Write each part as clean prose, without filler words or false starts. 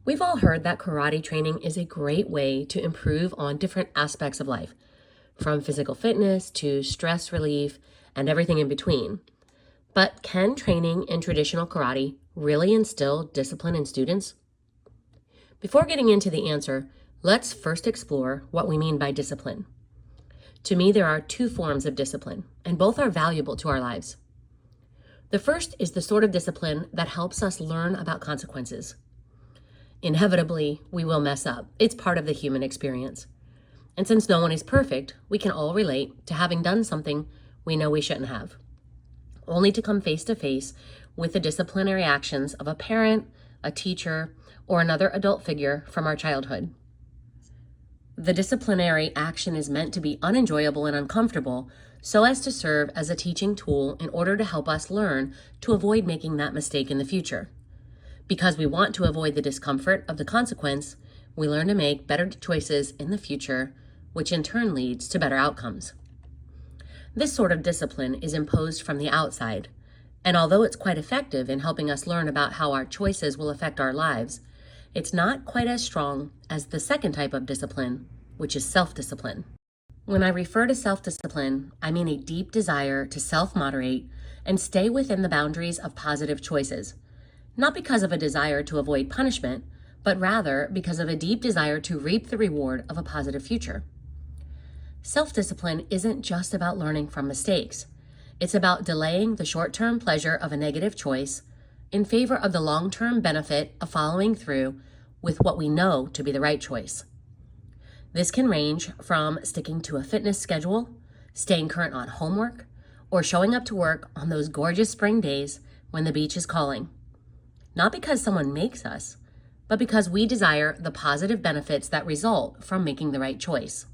We've all heard that karate training is a great way to improve on different aspects of life, from physical fitness to stress relief and everything in between. But can training in traditional karate really instill discipline in students? Before getting into the answer, let's first explore what we mean by discipline. To me, there are two forms of discipline, and both are valuable to our lives. The first is the sort of discipline that helps us learn about consequences. Inevitably, we will mess up. It's part of the human experience. And since no one is perfect, we can all relate to having done something we know we shouldn't have, only to come face to face with the disciplinary actions of a parent, a teacher, or another adult figure from our childhood. The disciplinary action is meant to be unenjoyable and uncomfortable so as to serve as a teaching tool in order to help us learn to avoid making that mistake in the future. Because we want to avoid the discomfort of the consequence, we learn to make better choices in the future, which in turn leads to better outcomes. This sort of discipline is imposed from the outside, and although it's quite effective in helping us learn about how our choices will affect our lives, it's not quite as strong as the second type of discipline, which is self-discipline. When I refer to self-discipline, I mean a deep desire to self-moderate and stay within the boundaries of positive choices, not because of a desire to avoid punishment, but rather because of a deep desire to reap the reward of a positive future. Self-discipline isn't just about learning from mistakes. It's about delaying the short-term pleasure of a negative choice in favor of the long-term benefit of following through with what we know to be the right choice. This can range from sticking to a fitness schedule, staying current on homework, or showing up to work on those gorgeous spring days when the beach is calling. Not because someone makes us, but because we desire the positive benefits that result from making the right choice.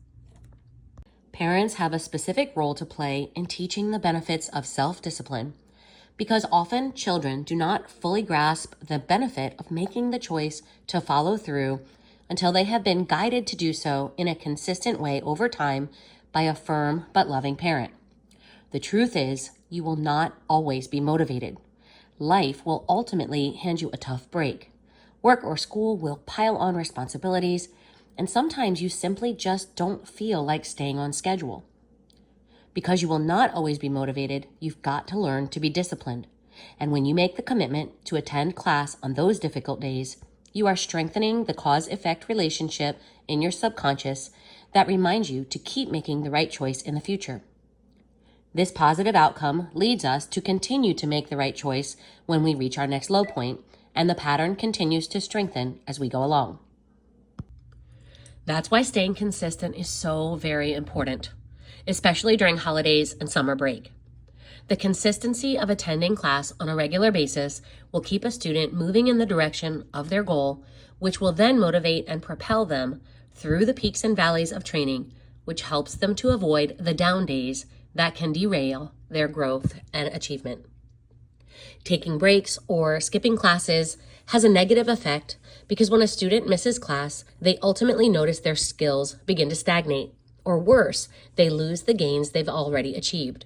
Parents have a specific role to play in teaching the benefits of self-discipline because often children do not fully grasp the benefit of making the choice to follow through until they have been guided to do so in a consistent way over time by a firm but loving parent. The truth is, you will not always be motivated. Life will ultimately hand you a tough break. Work or school will pile on responsibilities, and sometimes you simply just don't feel like staying on schedule. Because you will not always be motivated, you've got to learn to be disciplined. And when you make the commitment to attend class on those difficult days, you are strengthening the cause-effect relationship in your subconscious that reminds you to keep making the right choice in the future. This positive outcome leads us to continue to make the right choice when we reach our next low point, and the pattern continues to strengthen as we go along. That's why staying consistent is so very important, especially during holidays and summer break. The consistency of attending class on a regular basis will keep a student moving in the direction of their goal, which will then motivate and propel them through the peaks and valleys of training, which helps them to avoid the down days that can derail their growth and achievement. Taking breaks or skipping classes has a negative effect because when a student misses class, they ultimately notice their skills begin to stagnate, or worse, they lose the gains they've already achieved.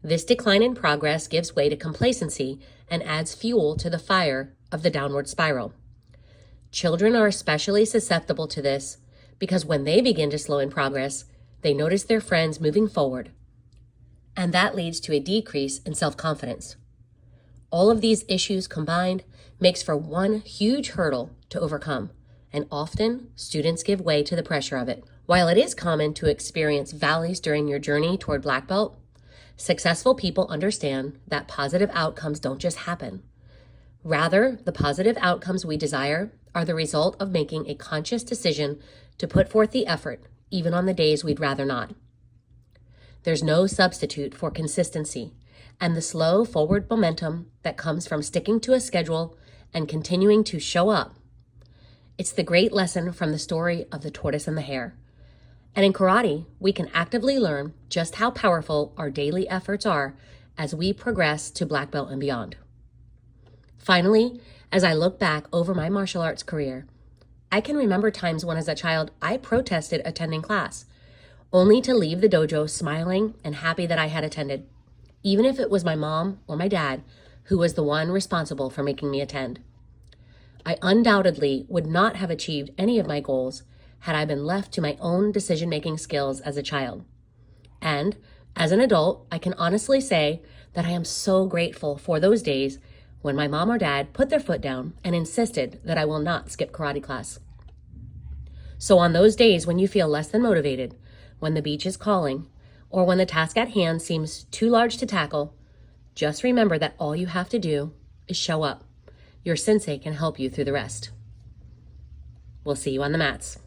This decline in progress gives way to complacency and adds fuel to the fire of the downward spiral. Children are especially susceptible to this because when they begin to slow in progress, they notice their friends moving forward, and that leads to a decrease in self-confidence. All of these issues combined makes for one huge hurdle to overcome, and often students give way to the pressure of it. While it is common to experience valleys during your journey toward black belt, successful people understand that positive outcomes don't just happen. Rather, the positive outcomes we desire are the result of making a conscious decision to put forth the effort, even on the days we'd rather not. There's no substitute for consistency and the slow forward momentum that comes from sticking to a schedule and continuing to show up. It's the great lesson from the story of the tortoise and the hare. And in karate, we can actively learn just how powerful our daily efforts are as we progress to black belt and beyond. Finally, as I look back over my martial arts career, I can remember times when as a child I protested attending class, only to leave the dojo smiling and happy that I had attended, even if it was my mom or my dad who was the one responsible for making me attend. I undoubtedly would not have achieved any of my goals had I been left to my own decision-making skills as a child. And as an adult, I can honestly say that I am so grateful for those days when my mom or dad put their foot down and insisted that I will not skip karate class. So on those days when you feel less than motivated, when the beach is calling, or when the task at hand seems too large to tackle, just remember that all you have to do is show up. Your sensei can help you through the rest. We'll see you on the mats.